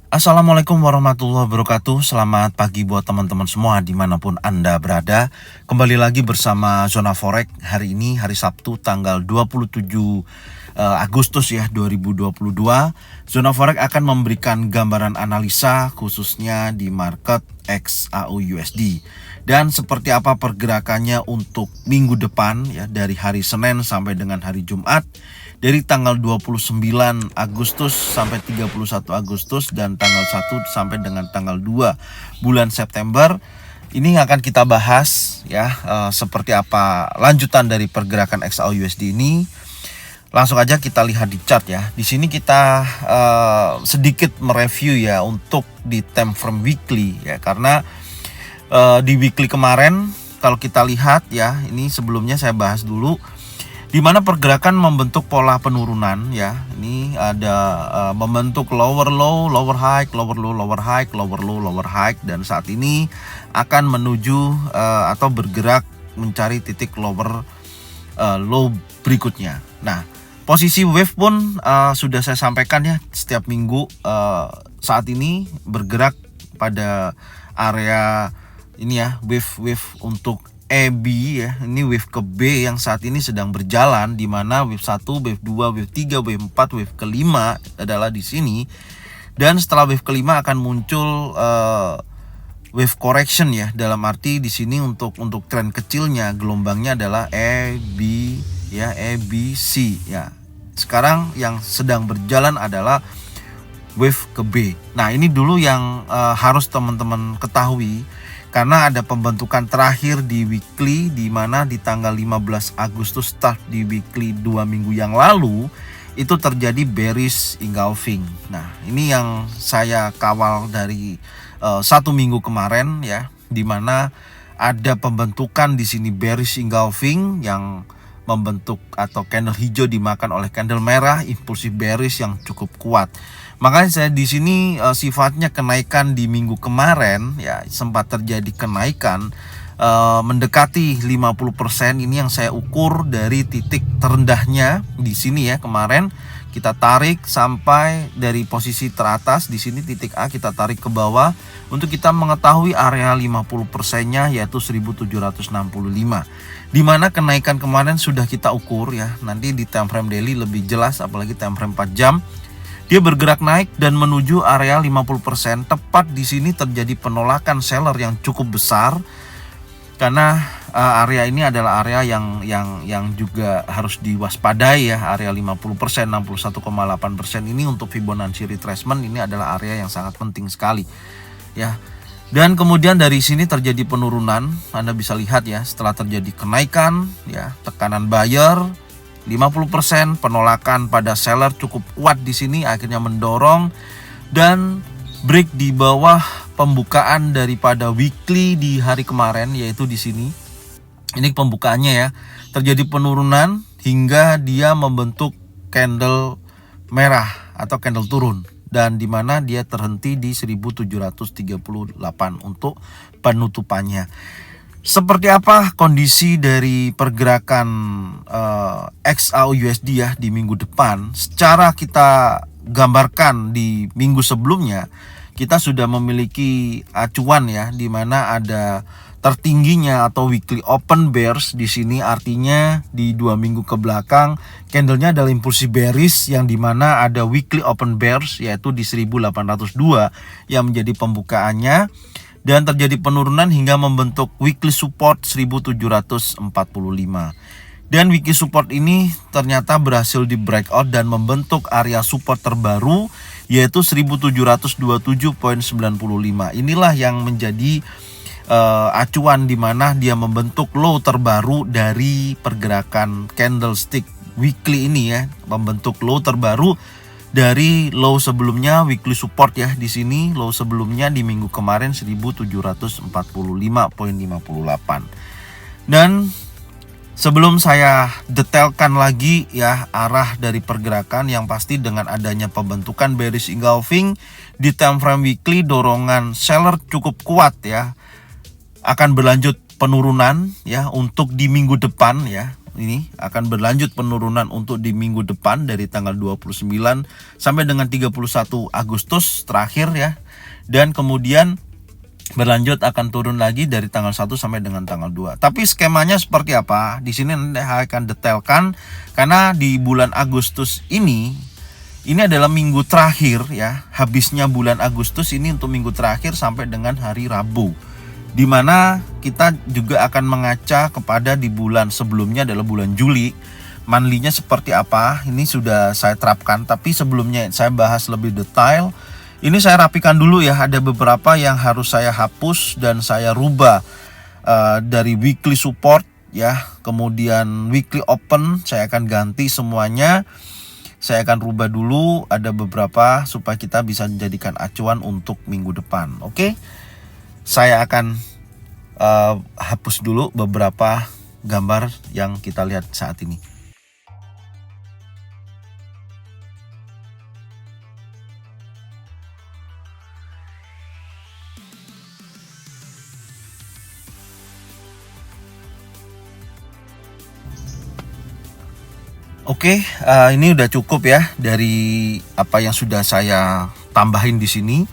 Assalamualaikum warahmatullahi wabarakatuh. Selamat pagi buat teman-teman semua dimanapun Anda berada. Kembali lagi bersama Zona Forex. Hari ini hari Sabtu tanggal 27 Agustus ya 2022. Zona Forex akan memberikan gambaran analisa khususnya di market XAU/USD. Dan seperti apa pergerakannya untuk minggu depan ya, dari hari Senin sampai dengan hari Jumat, dari tanggal 29 Agustus sampai 31 Agustus dan tanggal 1 sampai dengan tanggal 2 bulan September. Ini akan kita bahas ya, seperti apa lanjutan dari pergerakan XAU/USD ini. Langsung aja kita lihat di chart ya. Di sini kita sedikit mereview ya untuk di time frame weekly ya, karena di weekly kemarin kalau kita lihat ya, ini sebelumnya saya bahas dulu di mana pergerakan membentuk pola penurunan ya. Ini ada membentuk lower low, lower high, lower low, lower high, lower low, lower high, dan saat ini akan menuju atau bergerak mencari titik lower low berikutnya. Nah, posisi wave pun sudah saya sampaikan ya setiap minggu, saat ini bergerak pada area ini ya, wave untuk EB ya. Ini wave ke B yang saat ini sedang berjalan, di mana wave 1, wave 2, wave 3, wave 4, wave kelima adalah di sini. Dan setelah wave kelima akan muncul wave correction ya, dalam arti di sini untuk tren kecilnya gelombangnya adalah EB ya, EBC ya. Sekarang yang sedang berjalan adalah wave ke B. Nah, ini dulu yang harus teman-teman ketahui, karena ada pembentukan terakhir di weekly, di mana di tanggal 15 Agustus start di weekly 2 minggu yang lalu itu terjadi bearish engulfing. Nah, ini yang saya kawal dari 1 minggu kemarin ya, di mana ada pembentukan di sini bearish engulfing yang membentuk atau candle hijau dimakan oleh candle merah, impulsif bearish yang cukup kuat. Makanya saya di sini sifatnya kenaikan di minggu kemarin ya, sempat terjadi kenaikan mendekati 50%. Ini yang saya ukur dari titik terendahnya di sini ya, kemarin kita tarik sampai dari posisi teratas di sini titik A, kita tarik ke bawah untuk kita mengetahui area 50%-nya yaitu 1765. Di mana kenaikan kemarin sudah kita ukur ya. Nanti di time frame daily lebih jelas, apalagi time frame 4 jam. Dia bergerak naik dan menuju area 50%. Tepat di sini terjadi penolakan seller yang cukup besar, karena area ini adalah area yang juga harus diwaspadai ya. Area 50%, 61,8% ini untuk Fibonacci retracement, ini adalah area yang sangat penting sekali ya. Dan kemudian dari sini terjadi penurunan. Anda bisa lihat ya, setelah terjadi kenaikan ya, tekanan buyer 50%, penolakan pada seller cukup kuat di sini, akhirnya mendorong dan break di bawah pembukaan daripada weekly di hari kemarin, yaitu di sini. Ini pembukaannya ya, terjadi penurunan hingga dia membentuk candle merah atau candle turun, dan di mana dia terhenti di 1738 untuk penutupannya. Seperti apa kondisi dari pergerakan XAU/USD ya di minggu depan? Secara kita gambarkan di minggu sebelumnya, kita sudah memiliki acuan ya, di mana ada tertingginya atau weekly open bears di sini. Artinya di 2 minggu ke belakang candlenya adalah impulsif bearish, yang dimana ada weekly open bears yaitu di 1802 yang menjadi pembukaannya, dan terjadi penurunan hingga membentuk weekly support 1745. Dan weekly support ini ternyata berhasil di breakout dan membentuk area support terbaru yaitu 1727.95. Inilah yang menjadi acuan di mana dia membentuk low terbaru dari pergerakan candlestick weekly ini ya, membentuk low terbaru dari low sebelumnya, weekly support ya di sini. Low sebelumnya di minggu kemarin 1745.58. Dan sebelum saya detailkan lagi ya arah dari pergerakan, yang pasti dengan adanya pembentukan bearish engulfing di time frame weekly, dorongan seller cukup kuat ya. Akan berlanjut penurunan ya untuk di minggu depan ya. ini akan berlanjut penurunan untuk di minggu depan dari tanggal 29 sampai dengan 31 Agustus terakhir ya. Dan kemudian berlanjut akan turun lagi dari tanggal 1 sampai dengan tanggal 2. Tapi skemanya seperti apa? Di sini nanti akan detailkan karena di bulan Agustus ini adalah minggu terakhir ya. Habisnya bulan Agustus ini untuk minggu terakhir sampai dengan hari Rabu. Di mana kita juga akan mengaca kepada di bulan sebelumnya adalah bulan Juli. Monthly-nya seperti apa? Ini sudah saya terapkan, tapi sebelumnya saya bahas lebih detail. Ini saya rapikan dulu ya, ada beberapa yang harus saya hapus dan saya rubah dari weekly support ya, kemudian weekly open saya akan ganti semuanya. Saya akan rubah dulu, ada beberapa supaya kita bisa menjadikan acuan untuk minggu depan. Oke, saya akan hapus dulu beberapa gambar yang kita lihat saat ini. Oke, ini udah cukup ya dari apa yang sudah saya tambahin di sini.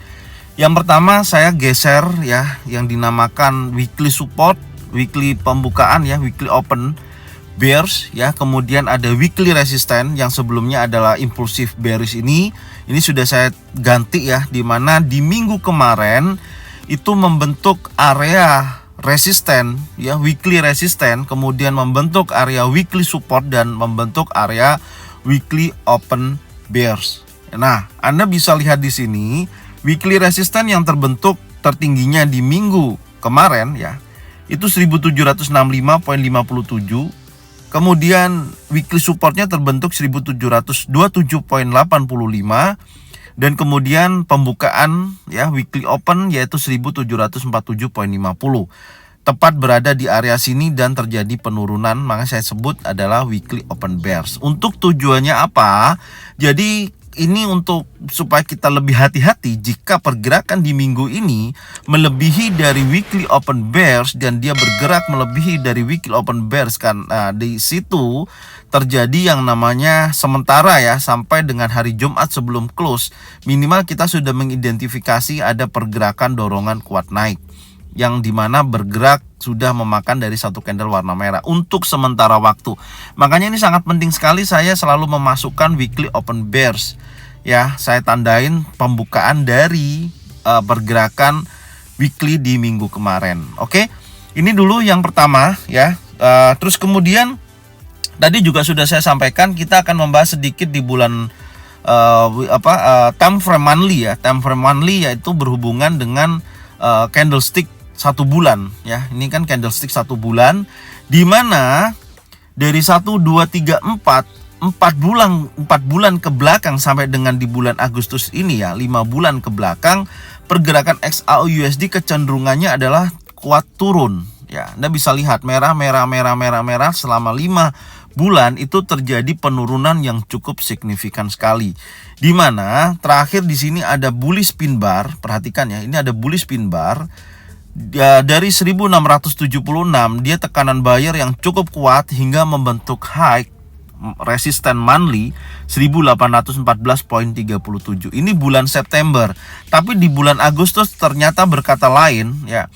Yang pertama saya geser ya yang dinamakan weekly support, weekly pembukaan ya, weekly open bears ya. Kemudian ada weekly resistance yang sebelumnya adalah impulsive bearish ini sudah saya ganti ya, di mana di minggu kemarin itu membentuk area resisten ya, weekly resisten, kemudian membentuk area weekly support dan membentuk area weekly open bears. Nah, Anda bisa lihat di sini weekly resisten yang terbentuk tertingginya di minggu kemarin ya, itu 1765.57. Kemudian weekly supportnya terbentuk 1727.85. Dan kemudian pembukaan ya weekly open yaitu 1747.50. Tepat berada di area sini dan terjadi penurunan, maka saya sebut adalah weekly open bears. Untuk tujuannya apa? Jadi ini untuk supaya kita lebih hati-hati jika pergerakan di minggu ini melebihi dari weekly open bears dan dia bergerak melebihi dari weekly open bears kan, di situ terjadi yang namanya sementara ya, sampai dengan hari Jumat sebelum close minimal kita sudah mengidentifikasi ada pergerakan dorongan kuat naik yang dimana bergerak sudah memakan dari satu candle warna merah untuk sementara waktu. Makanya ini sangat penting sekali, saya selalu memasukkan weekly open bears ya, saya tandain pembukaan dari pergerakan weekly di minggu kemarin. Oke, ini dulu yang pertama ya. Terus kemudian tadi juga sudah saya sampaikan kita akan membahas sedikit di bulan time frame monthly ya. Time frame monthly yaitu berhubungan dengan candlestick 1 bulan ya. Ini kan candlestick 1 bulan di mana dari 1 2 3 4 bulan ke belakang sampai dengan di bulan Agustus ini ya, 5 bulan ke belakang pergerakan XAU USD kecenderungannya adalah kuat turun ya. Anda bisa lihat merah selama 5 bulan itu terjadi penurunan yang cukup signifikan sekali. Di mana terakhir di sini ada bullish pin bar, perhatikan ya, ini ada bullish pin bar. Dari 1676 dia tekanan buyer yang cukup kuat hingga membentuk high resisten monthly 1814.37. Ini bulan September. Tapi di bulan Agustus ternyata berkata lain ya.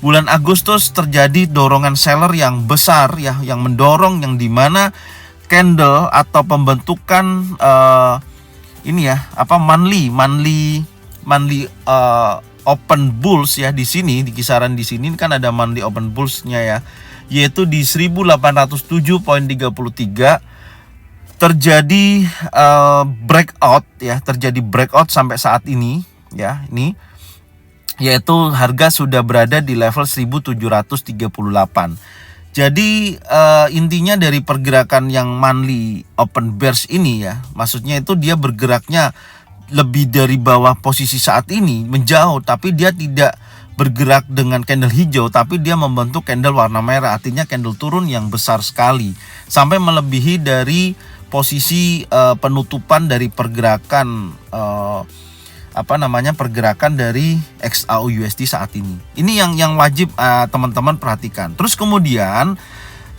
Bulan Agustus terjadi dorongan seller yang besar ya, yang mendorong, yang dimana candle atau pembentukan ini ya, monthly open bulls ya, di sini di kisaran di sini kan ada monthly open bulls-nya ya, yaitu di 1807.33 terjadi breakout ya, terjadi breakout sampai saat ini ya, ini yaitu harga sudah berada di level 1738. Jadi intinya dari pergerakan yang monthly open bears ini ya, maksudnya itu dia bergeraknya lebih dari bawah posisi saat ini menjauh, tapi dia tidak bergerak dengan candle hijau, tapi dia membentuk candle warna merah, artinya candle turun yang besar sekali sampai melebihi dari posisi penutupan dari pergerakan pergerakan dari XAU USD saat ini. Ini yang wajib teman-teman perhatikan. Terus kemudian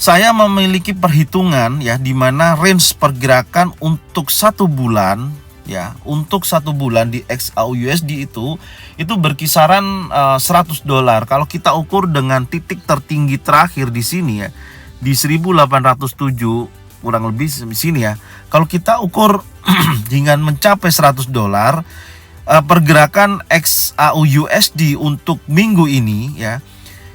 saya memiliki perhitungan ya, di mana range pergerakan untuk 1 bulan ya, untuk 1 bulan di XAUUSD itu berkisaran $100. Kalau kita ukur dengan titik tertinggi terakhir di sini ya, di 1807 kurang lebih di sini ya. Kalau kita ukur dengan mencapai $100, pergerakan XAUUSD untuk minggu ini ya,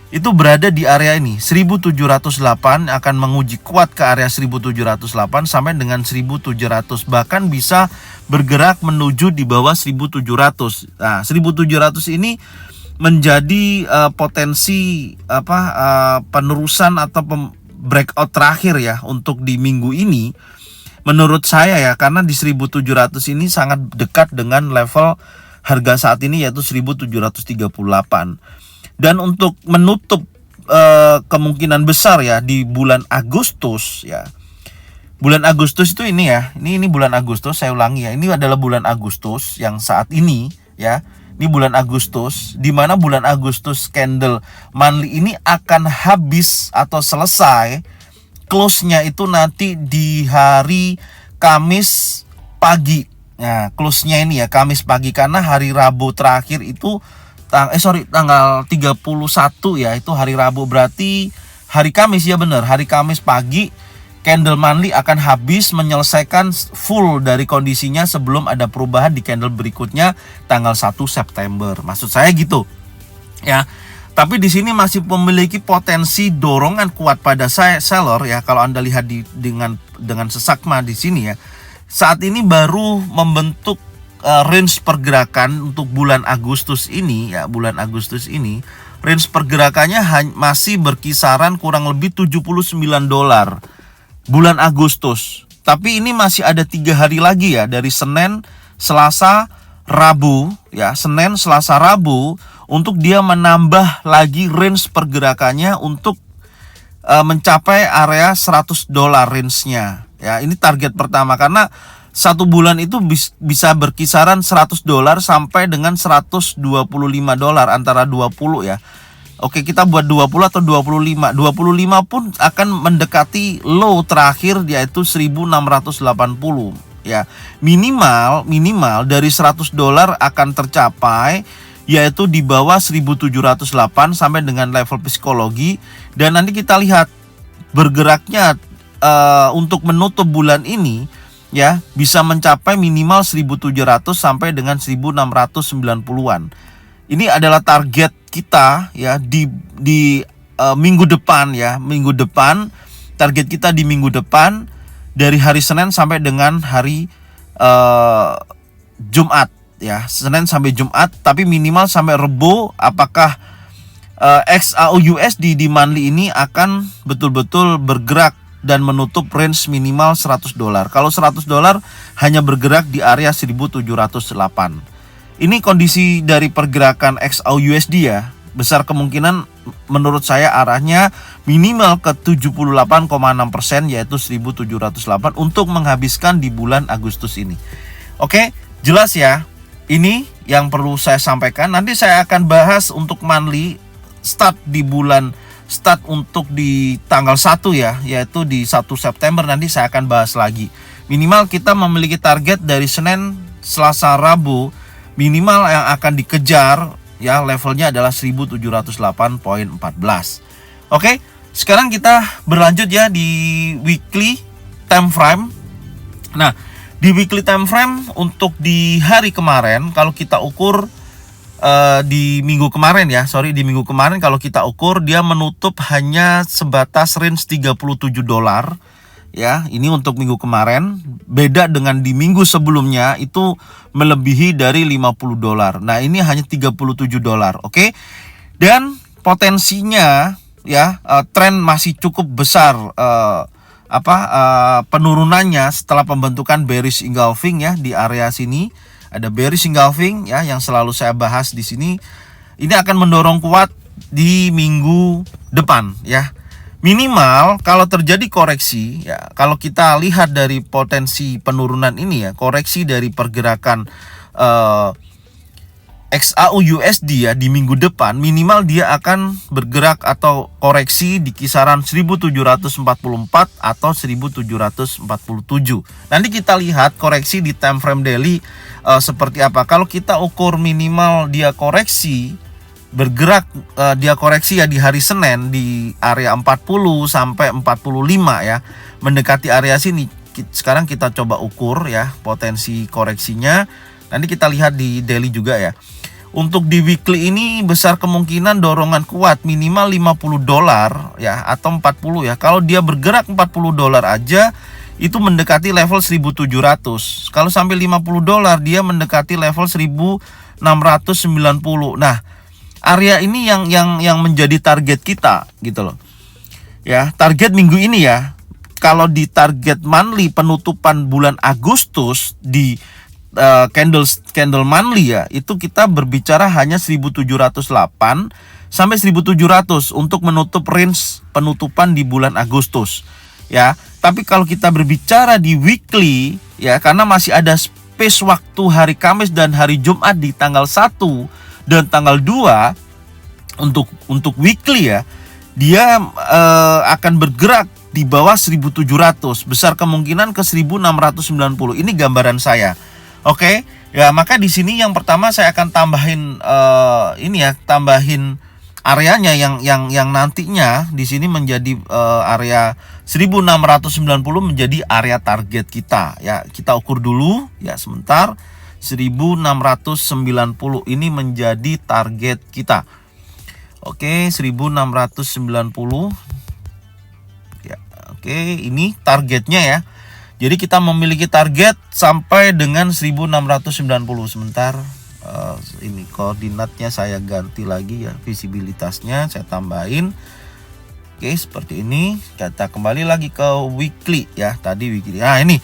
itu berada di area ini 1708, akan menguji kuat ke area 1708 sampai dengan 1700, bahkan bisa bergerak menuju di bawah 1700. Nah, 1700 ini menjadi potensi penerusan atau breakout terakhir ya untuk di minggu ini menurut saya ya, karena di 1700 ini sangat dekat dengan level harga saat ini, yaitu 1738. Dan untuk menutup kemungkinan besar ya di bulan Agustus ya. Bulan Agustus itu ini ya. Ini bulan Agustus, saya ulangi ya. Ini adalah bulan Agustus yang saat ini ya. Ini bulan Agustus, di mana bulan Agustus candle monthly ini akan habis atau selesai close-nya itu nanti di hari Kamis pagi. Nah, close-nya ini ya Kamis pagi, karena hari Rabu terakhir itu tanggal 31 ya, itu hari Rabu, berarti hari Kamis ya, bener, hari Kamis pagi candle monthly akan habis, menyelesaikan full dari kondisinya sebelum ada perubahan di candle berikutnya tanggal 1 September. Maksud saya gitu ya. Tapi di sini masih memiliki potensi dorongan kuat pada seller ya. Kalau Anda lihat dengan sesakma di sini ya, saat ini baru membentuk range pergerakan untuk bulan Agustus ini ya, bulan Agustus ini range pergerakannya masih berkisaran kurang lebih $79 bulan Agustus. Tapi ini masih ada 3 hari lagi ya, dari Senin, Selasa, Rabu ya, Senin, Selasa, Rabu, untuk dia menambah lagi range pergerakannya untuk mencapai area $100 range-nya ya. Ini target pertama, karena 1 bulan itu bisa berkisaran $100 sampai dengan $125, antara 20 ya. Oke, kita buat 20 atau 25. 25 pun akan mendekati low terakhir, yaitu 1680 ya. Minimal dari $100 akan tercapai, yaitu di bawah 1708 sampai dengan level psikologi. Dan nanti kita lihat bergeraknya untuk menutup bulan ini ya, bisa mencapai minimal 1700 sampai dengan 1690-an. Ini adalah target kita ya di minggu depan ya. Minggu depan, target kita di minggu depan dari hari Senin sampai dengan hari Jumat ya. Senin sampai Jumat, tapi minimal sampai Rebo. Apakah XAUUSD di monthly ini akan betul-betul bergerak dan menutup range minimal $100. Kalau $100 hanya bergerak di area 1708. Ini kondisi dari pergerakan XAUUSD ya. Besar kemungkinan menurut saya arahnya minimal ke 78,6%, yaitu 1708 untuk menghabiskan di bulan Agustus ini. Oke, jelas ya. Ini yang perlu saya sampaikan. Nanti saya akan bahas untuk monthly start untuk di tanggal 1 ya, yaitu di 1 September nanti saya akan bahas lagi. Minimal kita memiliki target dari Senin, Selasa, Rabu, minimal yang akan dikejar ya, levelnya adalah 1708.14. Oke, sekarang kita berlanjut ya di weekly time frame. Nah, di weekly time frame untuk di hari kemarin, kalau kita ukur di minggu kemarin kalau kita ukur, dia menutup hanya sebatas range $37 ya. Ini untuk minggu kemarin, beda dengan di minggu sebelumnya itu melebihi dari $50. Nah, ini hanya $37. Oke. Dan potensinya ya, tren masih cukup besar penurunannya setelah pembentukan bearish engulfing ya. Di area sini ada bearish engulfing ya, yang selalu saya bahas di sini. Ini akan mendorong kuat di minggu depan ya. Minimal kalau terjadi koreksi ya, kalau kita lihat dari potensi penurunan ini ya, koreksi dari pergerakan XAU USD ya di minggu depan minimal dia akan bergerak atau koreksi di kisaran 1744 atau 1747. Nanti kita lihat koreksi di time frame daily seperti apa. Kalau kita ukur minimal dia koreksi bergerak, dia koreksi ya di hari Senin di area 40 sampai 45 ya, mendekati area sini. Sekarang kita coba ukur ya potensi koreksinya. Nanti kita lihat di daily juga ya. Untuk di weekly ini besar kemungkinan dorongan kuat minimal $50 ya atau 40 ya. Kalau dia bergerak $40 aja itu mendekati level 1700. Kalau sampai $50 dia mendekati level 1690. Nah, area ini yang menjadi target kita gitu loh. Ya, target minggu ini ya. Kalau di target monthly penutupan bulan Agustus di candle monthly ya, itu kita berbicara hanya 1708 sampai 1700 untuk menutup range penutupan di bulan Agustus ya. Tapi kalau kita berbicara di weekly ya, karena masih ada space waktu hari Kamis dan hari Jumat di tanggal 1 dan tanggal 2 untuk weekly ya, dia akan bergerak di bawah 1700, besar kemungkinan ke 1690. Ini gambaran saya. Oke, ya maka di sini yang pertama saya akan tambahin ini ya, tambahin areanya yang nantinya di sini menjadi area 1690 menjadi area target kita ya. Kita ukur dulu ya sebentar. 1690 ini menjadi target kita. Oke, 1690. Ya, oke, ini targetnya ya. Jadi kita memiliki target sampai dengan 1690. Sebentar, ini koordinatnya saya ganti lagi ya, visibilitasnya saya tambahin. Oke, seperti ini. Kita kembali lagi ke weekly ya, tadi weekly. Nah, ini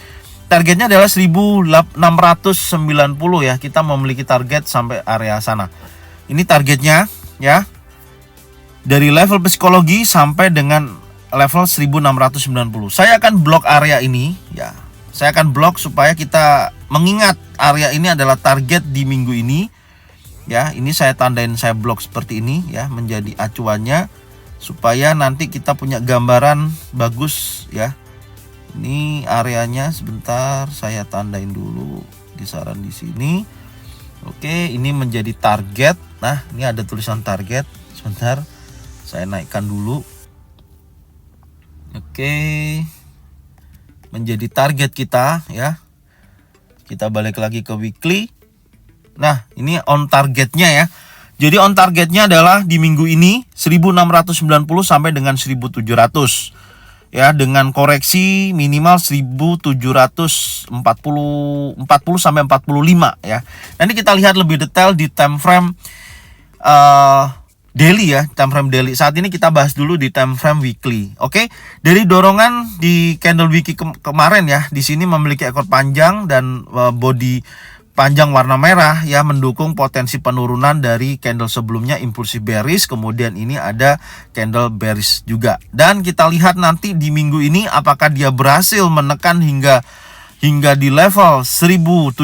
targetnya adalah 1690 ya. Kita memiliki target sampai area sana. Ini targetnya ya. Dari level psikologi sampai dengan level 1690. Saya akan blok area ini ya. Saya akan blok supaya kita mengingat area ini adalah target di minggu ini. Ya, ini saya tandain, saya blok seperti ini ya, menjadi acuannya supaya nanti kita punya gambaran bagus ya. Ini areanya, sebentar saya tandain dulu kisaran di sini. Oke, ini menjadi target. Nah, ini ada tulisan target. Sebentar, saya naikkan dulu. Oke, menjadi target kita ya. Kita balik lagi ke weekly. Nah, ini on targetnya ya. Jadi on targetnya adalah di minggu ini 1690 sampai dengan 1700 ya, dengan koreksi minimal 1740 sampai 45 ya. Nanti kita lihat lebih detail di time frame daily ya, time frame daily. Saat ini kita bahas dulu di time frame weekly. Oke, dari dorongan di candle weekly kemarin ya, di sini memiliki ekor panjang dan body panjang warna merah ya, mendukung potensi penurunan dari candle sebelumnya impulsif bearish. Kemudian ini ada candle bearish juga. Dan kita lihat nanti di minggu ini apakah dia berhasil menekan hingga di level 1729.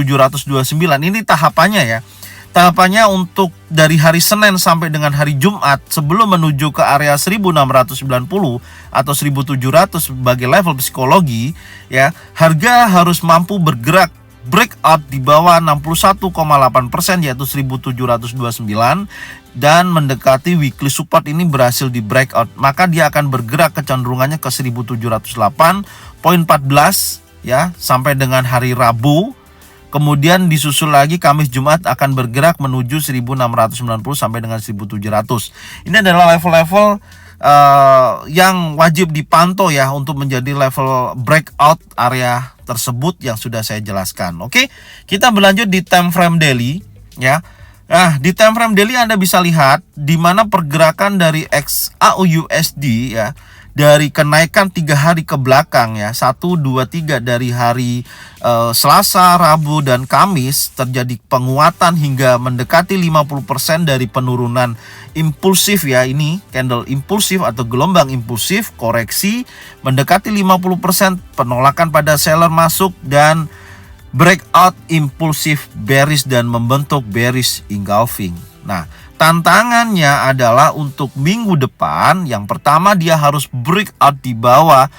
Ini tahapannya ya. Tahapannya untuk dari hari Senin sampai dengan hari Jumat sebelum menuju ke area 1690 atau 1700 sebagai level psikologi ya, harga harus mampu bergerak breakout di bawah 61,8% yaitu 1729 dan mendekati weekly support ini berhasil di breakout, maka dia akan bergerak kecenderungannya ke 1708.14 ya sampai dengan hari Rabu. Kemudian disusul lagi Kamis Jumat akan bergerak menuju 1690 sampai dengan 1700. Ini adalah level-level yang wajib dipantau ya untuk menjadi level breakout area tersebut yang sudah saya jelaskan. Oke, kita berlanjut di time frame daily ya. Nah, di time frame daily Anda bisa lihat di mana pergerakan dari XAU USD ya, dari kenaikan 3 hari ke belakang ya, 1, 2, 3 dari hari Selasa, Rabu, dan Kamis terjadi penguatan hingga mendekati 50% dari penurunan impulsif ya. Ini candle impulsif atau gelombang impulsif, koreksi mendekati 50%, penolakan pada seller masuk dan breakout impulsif bearish dan membentuk bearish engulfing. Nah, tantangannya adalah untuk minggu depan. Yang pertama, dia harus breakout di bawah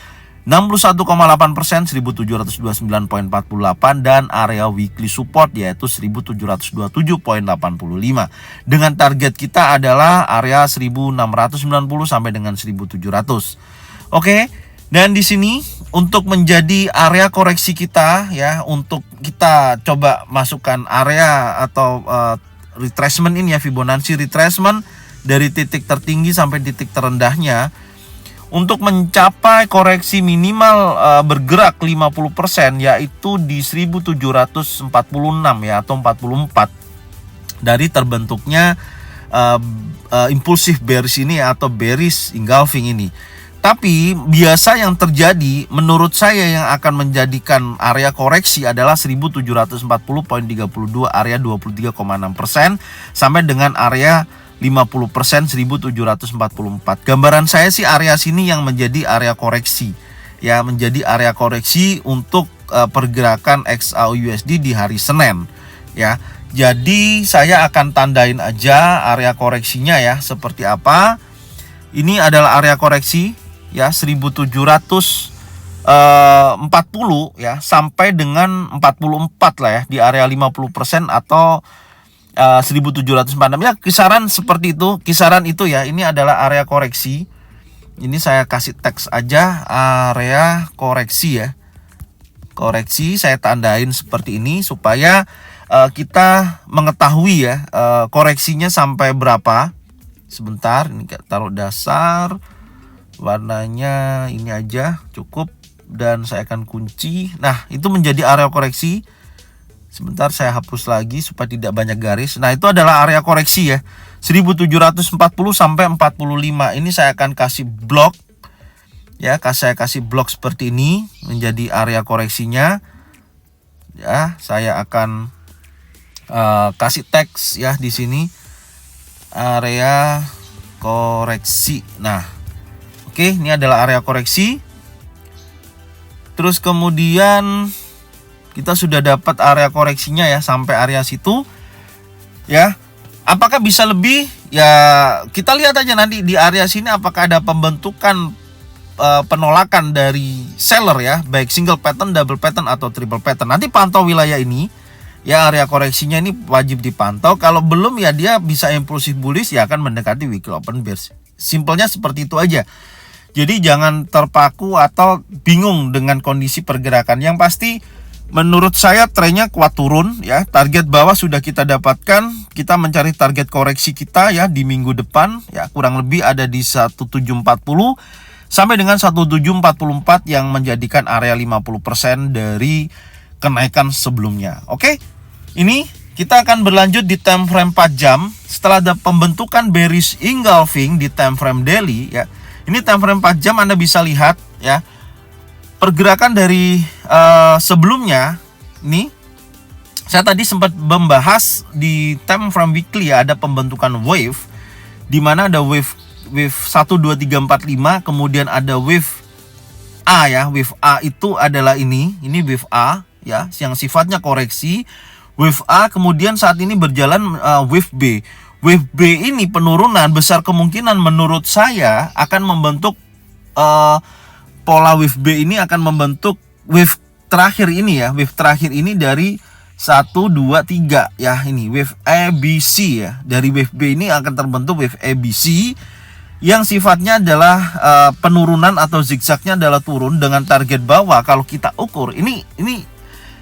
61,8%, 1729,48, dan area weekly support yaitu 1727,85. Dengan target kita adalah area 1690 sampai dengan 1700. Oke. Dan di sini untuk menjadi area koreksi kita ya, untuk kita coba masukkan area atau retracement ini ya, Fibonacci retracement dari titik tertinggi sampai titik terendahnya. Untuk mencapai koreksi minimal bergerak 50% yaitu di 1746 ya, atau 44 dari terbentuknya impulsif bearish ini atau bearish engulfing ini. Tapi biasa yang terjadi menurut saya yang akan menjadikan area koreksi adalah 1740.32, area 23,6% sampai dengan area 50% 1744. Gambaran saya sih area sini yang menjadi area koreksi. Ya, menjadi area koreksi untuk pergerakan XAUUSD di hari Senin ya. Jadi saya akan tandain aja area koreksinya ya seperti apa. Ini adalah area koreksi ya 1740 ya sampai dengan 44 lah ya, di area 50% atau 1746 ya, kisaran seperti itu, kisaran itu ya. Ini adalah area koreksi. Ini saya kasih teks aja area koreksi ya. Koreksi saya tandain seperti ini supaya kita mengetahui ya koreksinya sampai berapa. Sebentar, ini taruh dasar. Warnanya ini aja cukup, dan saya akan kunci. Nah, itu menjadi area koreksi. Sebentar, saya hapus lagi supaya tidak banyak garis. Nah, itu adalah area koreksi ya, 1740 sampai 45. Ini saya akan kasih blok ya, saya kasih blok seperti ini menjadi area koreksinya ya. Saya akan kasih teks ya di sini, area koreksi. Nah, oke, ini adalah area koreksi. Terus kemudian kita sudah dapat area koreksinya ya sampai area situ ya. Apakah bisa lebih? Ya kita lihat aja nanti di area sini apakah ada pembentukan penolakan dari seller ya, baik single pattern, double pattern atau triple pattern. Nanti pantau wilayah ini ya, area koreksinya ini wajib dipantau. Kalau belum ya dia bisa impulsif bullish ya, akan mendekati weekly open bearish. Simpelnya seperti itu aja. Jadi jangan terpaku atau bingung dengan kondisi pergerakan. Yang pasti menurut saya trennya kuat turun ya. Target bawah sudah kita dapatkan. Kita mencari target koreksi kita ya di minggu depan ya, kurang lebih ada di 1740 sampai dengan 1744 yang menjadikan area 50% dari kenaikan sebelumnya. Oke. Ini kita akan berlanjut di time frame 4 jam. Setelah ada pembentukan bearish engulfing di time frame daily ya. Ini time frame 4 jam Anda bisa lihat ya, pergerakan dari sebelumnya. Ini saya tadi sempat membahas di time frame weekly ya, ada pembentukan wave di mana ada wave 1 2 3 4 5, kemudian ada wave A ya. Wave A itu adalah ini wave A ya, yang sifatnya koreksi. Wave A kemudian saat ini berjalan wave B. Wave B ini penurunan besar kemungkinan menurut saya akan membentuk pola wave B ini akan membentuk wave terakhir ini ya. Wave terakhir ini dari 1, 2, 3 ya, ini wave ABC ya. Dari wave B ini akan terbentuk wave ABC yang sifatnya adalah penurunan atau zigzagnya adalah turun dengan target bawah. Kalau kita ukur ini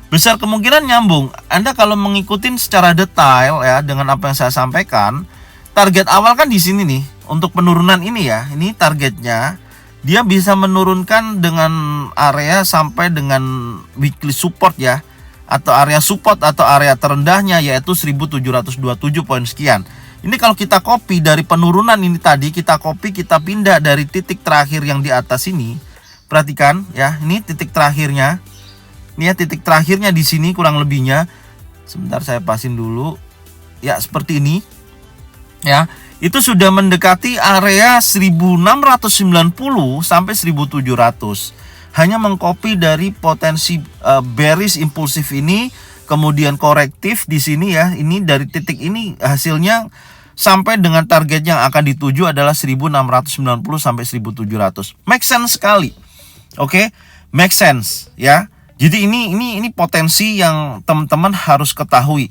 besar kemungkinan nyambung. Anda kalau mengikuti secara detail ya dengan apa yang saya sampaikan, target awal kan di sini nih untuk penurunan ini ya. Ini targetnya dia bisa menurunkan dengan area sampai dengan weekly support ya, atau area support atau area terendahnya yaitu 1727 poin sekian. Ini kalau kita copy dari penurunan ini tadi, kita copy, kita pindah dari titik terakhir yang di atas ini. Perhatikan ya, ini titik terakhirnya. Ini ya titik terakhirnya di sini kurang lebihnya. Sebentar saya pasin dulu. Ya seperti ini. Ya, itu sudah mendekati area 1690 sampai 1700. hanya mengcopy dari potensi bearish impulsif ini, kemudian korektif di sini ya. Ini dari titik ini hasilnya sampai dengan target yang akan dituju adalah 1690 sampai 1700. Make sense sekali. Oke, make sense ya. Jadi ini potensi yang teman-teman harus ketahui.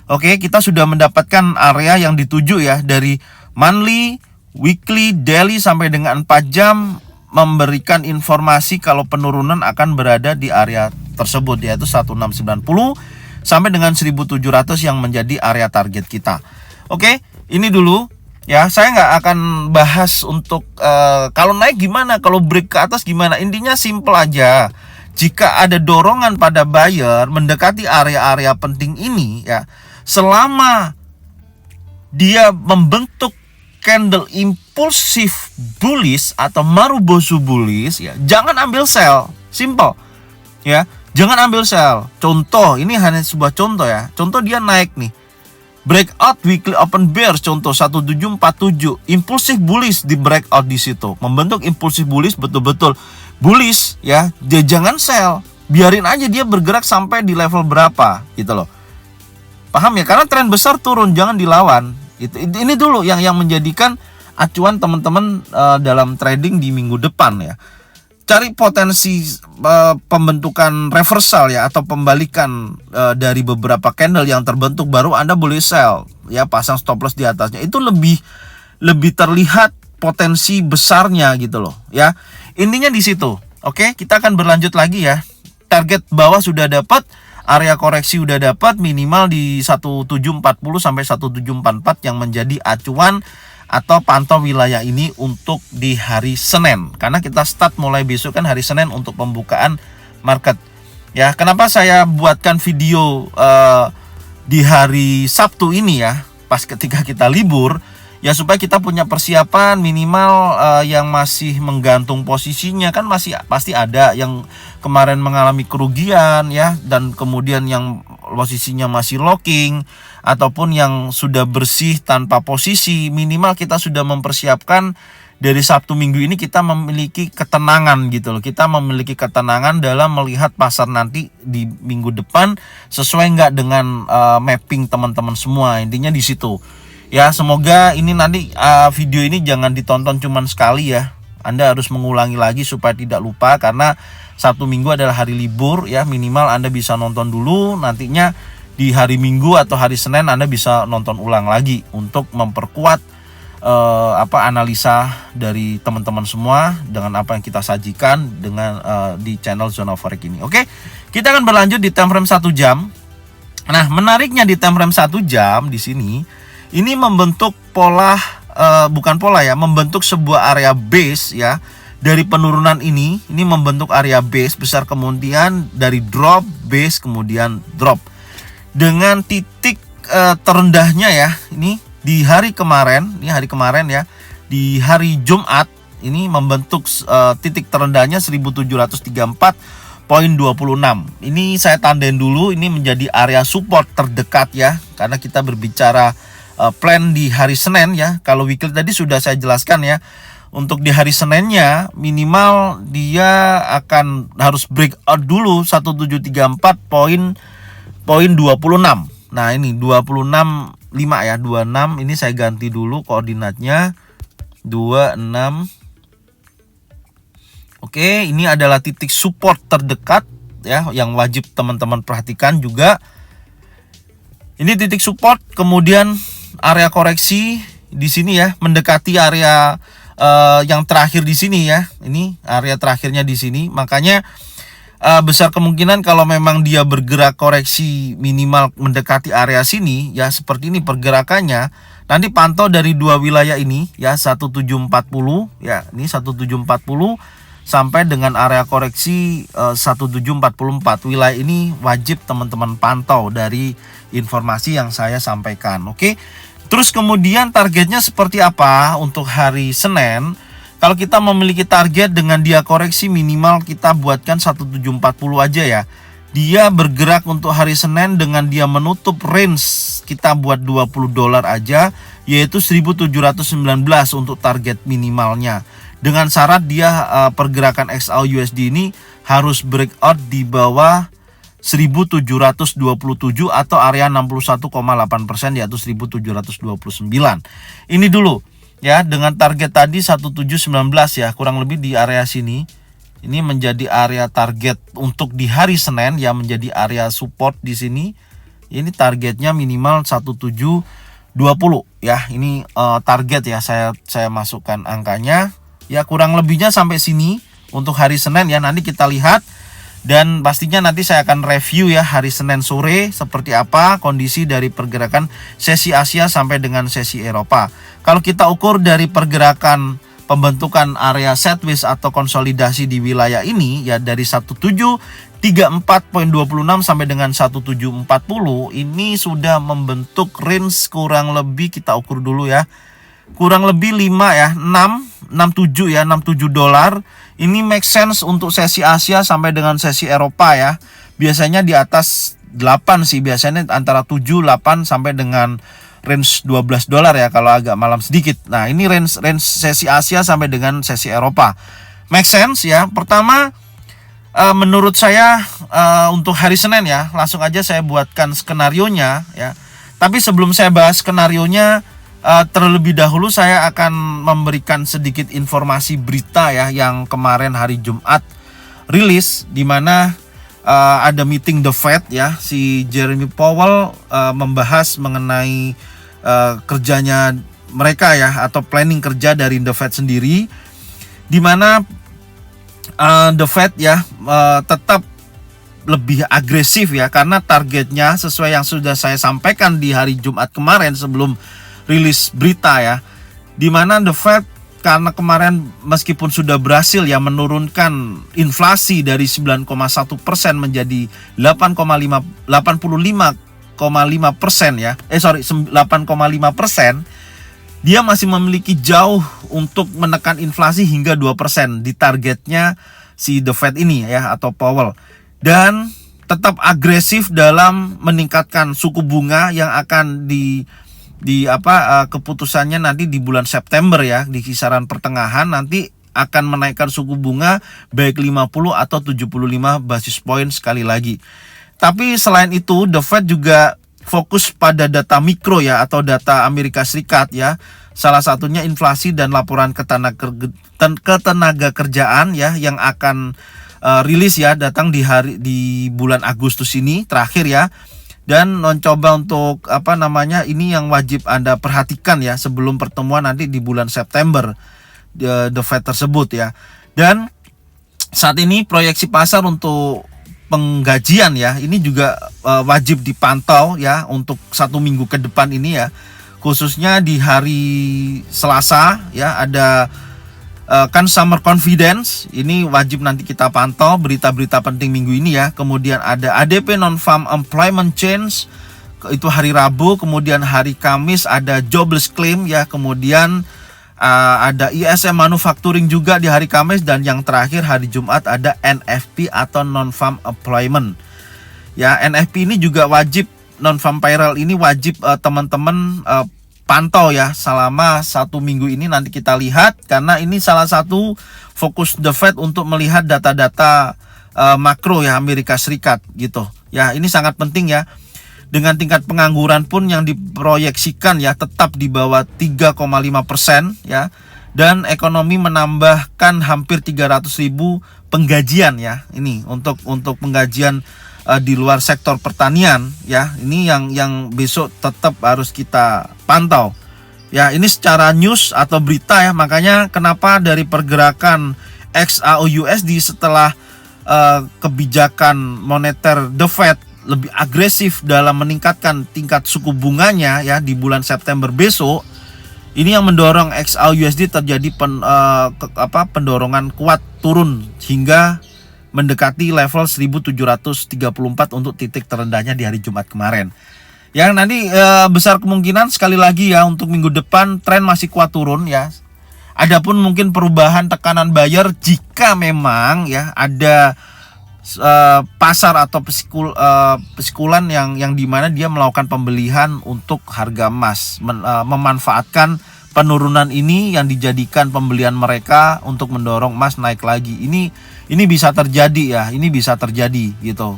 Oke, kita sudah mendapatkan area yang dituju ya, dari monthly, weekly, daily sampai dengan 4 jam memberikan informasi kalau penurunan akan berada di area tersebut, yaitu 1690 sampai dengan 1700 yang menjadi area target kita. Oke, ini dulu ya. Saya nggak akan bahas untuk kalau naik gimana, kalau break ke atas gimana. Intinya simple aja. Jika ada dorongan pada buyer mendekati area-area penting ini ya, selama dia membentuk candle impulsif bullish atau marubozu bullish ya, jangan ambil sell. Simple ya, jangan ambil sell. Contoh, ini hanya sebuah contoh ya. Contoh dia naik nih, breakout weekly open bears, contoh 1747, impulsif bullish di breakout di situ, membentuk impulsif bullish, betul-betul bullish ya. Dia jangan sell, biarin aja dia bergerak sampai di level berapa gitu loh. Paham ya? Karena tren besar turun, jangan dilawan. Ini dulu yang menjadikan acuan teman-teman dalam trading di minggu depan ya. Cari potensi pembentukan reversal ya, atau pembalikan dari beberapa candle yang terbentuk, baru Anda boleh sell ya, pasang stop loss di atasnya. Itu lebih terlihat potensi besarnya gitu loh ya. Intinya di situ. Oke, kita akan berlanjut lagi ya. Target bawah sudah dapat, area koreksi udah dapat, minimal di 1740 sampai 1744 yang menjadi acuan atau pantau wilayah ini untuk di hari Senin. Karena kita start mulai besok kan hari Senin untuk pembukaan market. Ya, kenapa saya buatkan video di hari Sabtu ini ya, pas ketika kita libur, ya supaya kita punya persiapan minimal. Yang masih menggantung posisinya kan masih pasti ada yang kemarin mengalami kerugian ya, dan kemudian yang posisinya masih locking, ataupun yang sudah bersih tanpa posisi. Minimal kita sudah mempersiapkan dari Sabtu Minggu ini, kita memiliki ketenangan gitu loh. Kita memiliki ketenangan dalam melihat pasar nanti di minggu depan sesuai nggak dengan mapping teman-teman semua. Intinya di situ. Ya, semoga ini nanti video ini jangan ditonton cuman sekali ya. Anda harus mengulangi lagi supaya tidak lupa, karena Sabtu Minggu adalah hari libur ya. Minimal Anda bisa nonton dulu, nantinya di hari Minggu atau hari Senin Anda bisa nonton ulang lagi untuk memperkuat analisa dari teman-teman semua dengan apa yang kita sajikan dengan di channel Zona Forex ini. Oke, kita akan berlanjut di time frame 1 jam. Nah, menariknya di time frame 1 jam di sini, ini membentuk pola, membentuk sebuah area base ya. Dari penurunan ini membentuk area base besar, kemudian dari drop, base, kemudian drop. Dengan titik terendahnya ya, ini di hari kemarin, ya, di hari Jumat, ini membentuk titik terendahnya 1734.26. Ini saya tandain dulu, ini menjadi area support terdekat ya, karena kita berbicara plan di hari Senin ya. Kalau weekly tadi sudah saya jelaskan ya. Untuk di hari Seninnya minimal dia akan harus breakout dulu 1734.26. Nah, ini 26.5 ya, 26. Ini saya ganti dulu koordinatnya 26. Oke, ini adalah titik support terdekat ya, yang wajib teman-teman perhatikan juga. Ini titik support, kemudian area koreksi di sini ya, mendekati area yang terakhir di sini ya. Ini area terakhirnya di sini. Makanya besar kemungkinan kalau memang dia bergerak koreksi minimal mendekati area sini ya, seperti ini pergerakannya, nanti pantau dari dua wilayah ini ya, 1740 ya, ini 1740 sampai dengan area koreksi 1744. Wilayah ini wajib teman-teman pantau dari informasi yang saya sampaikan. Oke. Terus kemudian targetnya seperti apa untuk hari Senin? Kalau kita memiliki target dengan dia koreksi, minimal kita buatkan 1740 aja ya. Dia bergerak untuk hari Senin dengan dia menutup range, kita buat $20 aja, yaitu 1719 untuk target minimalnya. Dengan syarat dia pergerakan XAU USD ini harus breakout di bawah 1727 atau area 61,8%, yaitu 1729. Ini dulu ya, dengan target tadi 1719 ya, kurang lebih di area sini. Ini menjadi area target untuk di hari Senin ya, menjadi area support di sini. Ini targetnya minimal 1720 ya. Ini target ya, saya masukkan angkanya. Ya kurang lebihnya sampai sini untuk hari Senin ya. Nanti kita lihat. Dan pastinya nanti saya akan review ya hari Senin sore seperti apa kondisi dari pergerakan sesi Asia sampai dengan sesi Eropa. Kalau kita ukur dari pergerakan pembentukan area sideways atau konsolidasi di wilayah ini ya, dari 1734.26 sampai dengan 1740 ini sudah membentuk range kurang lebih, kita ukur dulu ya, kurang lebih 5 ya, 67 ya, 67 dolar. Ini make sense untuk sesi Asia sampai dengan sesi Eropa ya. Biasanya di atas 8 sih, biasanya antara 7, 8 sampai dengan range 12 dolar ya kalau agak malam sedikit. Nah, ini range sesi Asia sampai dengan sesi Eropa. Make sense ya. Pertama, menurut saya untuk hari Senin ya, langsung aja saya buatkan skenarionya ya. Tapi sebelum saya bahas skenarionya, terlebih dahulu saya akan memberikan sedikit informasi berita ya yang kemarin hari Jumat rilis, di mana ada meeting The Fed ya, si Jeremy Powell membahas mengenai kerjanya mereka ya, atau planning kerja dari The Fed sendiri, di mana The Fed ya tetap lebih agresif ya, karena targetnya sesuai yang sudah saya sampaikan di hari Jumat kemarin sebelum rilis berita ya, dimana The Fed karena kemarin meskipun sudah berhasil ya menurunkan inflasi dari 9,1% menjadi 85,5% ya, 8,5%, dia masih memiliki jauh untuk menekan inflasi hingga 2% di targetnya si The Fed ini ya, atau Powell, dan tetap agresif dalam meningkatkan suku bunga yang akan keputusannya nanti di bulan September ya, di kisaran pertengahan nanti akan menaikkan suku bunga baik 50 atau 75 basis point sekali lagi. Tapi selain itu The Fed juga fokus pada data mikro ya, atau data Amerika Serikat ya. Salah satunya inflasi dan laporan ketenaga kerjaan ya, yang akan rilis ya, datang di bulan Agustus ini terakhir ya. Dan mencoba untuk ini yang wajib Anda perhatikan ya sebelum pertemuan nanti di bulan September The Fed tersebut ya. Dan saat ini proyeksi pasar untuk penggajian ya, ini juga wajib dipantau ya untuk 1 minggu ke depan ini ya, khususnya di hari Selasa ya, ada Consumer Confidence, ini wajib nanti kita pantau berita-berita penting minggu ini ya. Kemudian ada ADP Non-Farm Employment Change, itu hari Rabu. Kemudian hari Kamis ada Jobless Claim ya. Kemudian ada ISM Manufacturing juga di hari Kamis. Dan yang terakhir hari Jumat ada NFP atau Non-Farm Employment ya. NFP ini juga wajib, Non-Farm Payroll ini wajib teman-teman pantau ya selama 1 minggu ini. Nanti kita lihat, karena ini salah satu fokus The Fed untuk melihat data-data makro ya Amerika Serikat gitu ya. Ini sangat penting ya, dengan tingkat pengangguran pun yang diproyeksikan ya tetap di bawah 3,5% ya, dan ekonomi menambahkan hampir 300.000 penggajian ya. Ini untuk penggajian di luar sektor pertanian ya. Ini yang besok tetap harus kita pantau ya. Ini secara news atau berita ya, makanya kenapa dari pergerakan XAUUSD setelah kebijakan moneter The Fed lebih agresif dalam meningkatkan tingkat suku bunganya ya di bulan September besok, ini yang mendorong XAUUSD terjadi pendorongan kuat turun hingga mendekati level 1734 untuk titik terendahnya di hari Jumat kemarin. Yang nanti besar kemungkinan sekali lagi ya untuk minggu depan tren masih kuat turun ya. Adapun mungkin perubahan tekanan buyer jika memang ya ada pasar atau psikulan yang dimana dia melakukan pembelian untuk harga emas, memanfaatkan penurunan ini yang dijadikan pembelian mereka untuk mendorong emas naik lagi. Ini bisa terjadi ya, ini bisa terjadi gitu.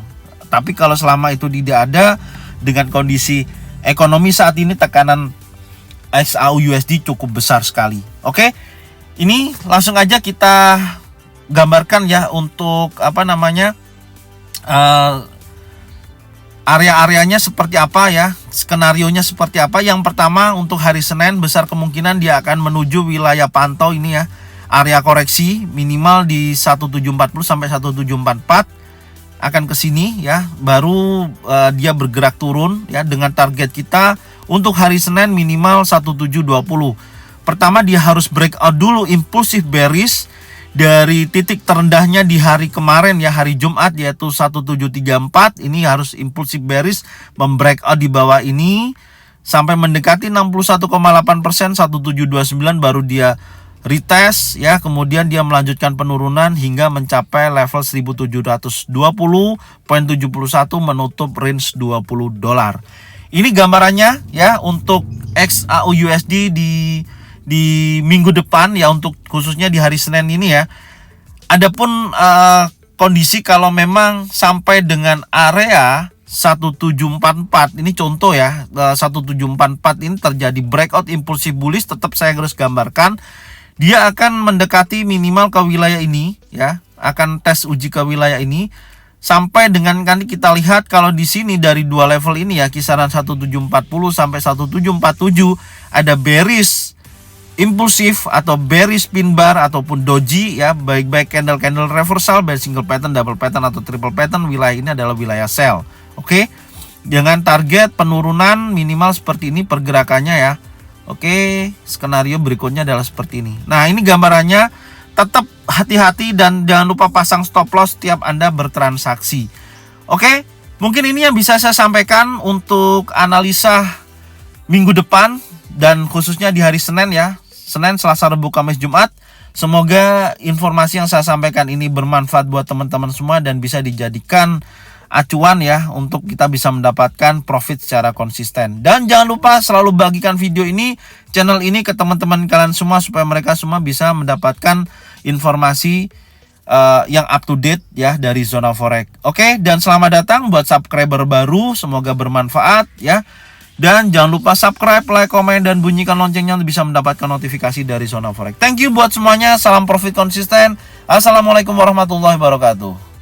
Tapi kalau selama itu tidak ada, dengan kondisi ekonomi saat ini tekanan XAU/USD cukup besar sekali. Oke, ini langsung aja kita gambarkan ya untuk area-areanya seperti apa ya, skenarionya seperti apa. Yang pertama untuk hari Senin besar kemungkinan dia akan menuju wilayah pantau ini ya, area koreksi minimal di 1740 sampai 1744 akan ke sini ya, baru dia bergerak turun ya, dengan target kita untuk hari Senin minimal 1720. Pertama dia harus breakout dulu impulsif bearish dari titik terendahnya di hari kemarin ya, hari Jumat, yaitu 1734. Ini harus impulsif bearish membreakout di bawah ini sampai mendekati 61,8%, 1729, baru dia retest ya, kemudian dia melanjutkan penurunan hingga mencapai level 1720.71 menutup range $20. Ini gambarannya ya untuk XAU/USD di minggu depan ya, untuk khususnya di hari Senin ini ya. Adapun kondisi kalau memang sampai dengan area 1744 ini contoh ya, 1744 ini terjadi breakout impulsif bullish, tetap saya harus gambarkan dia akan mendekati minimal ke wilayah ini ya, akan tes uji ke wilayah ini sampai dengan kan kita lihat kalau di sini dari dua level ini ya, kisaran 1740 sampai 1747 ada bearish impulsif atau bearish pin bar ataupun doji ya, baik candle reversal, baik single pattern, double pattern atau triple pattern. Wilayah ini adalah wilayah sell. Oke, dengan target penurunan minimal seperti ini pergerakannya ya. Oke, skenario berikutnya adalah seperti ini. Nah, ini gambarannya. Tetap hati-hati dan jangan lupa pasang stop loss setiap Anda bertransaksi. Oke, mungkin ini yang bisa saya sampaikan untuk analisa minggu depan dan khususnya di hari Senin ya. Senin, Selasa, Rabu, Kamis, Jumat. Semoga informasi yang saya sampaikan ini bermanfaat buat teman-teman semua dan bisa dijadikan acuan ya untuk kita bisa mendapatkan profit secara konsisten. Dan jangan lupa selalu bagikan video ini, channel ini ke teman-teman kalian semua supaya mereka semua bisa mendapatkan informasi yang up to date ya dari Zona Forex. Oke, dan selamat datang buat subscriber baru, semoga bermanfaat ya. Dan jangan lupa subscribe, like, komen, dan bunyikan loncengnya untuk bisa mendapatkan notifikasi dari Zona Forex. Thank you buat semuanya, salam profit konsisten. Assalamualaikum warahmatullahi wabarakatuh.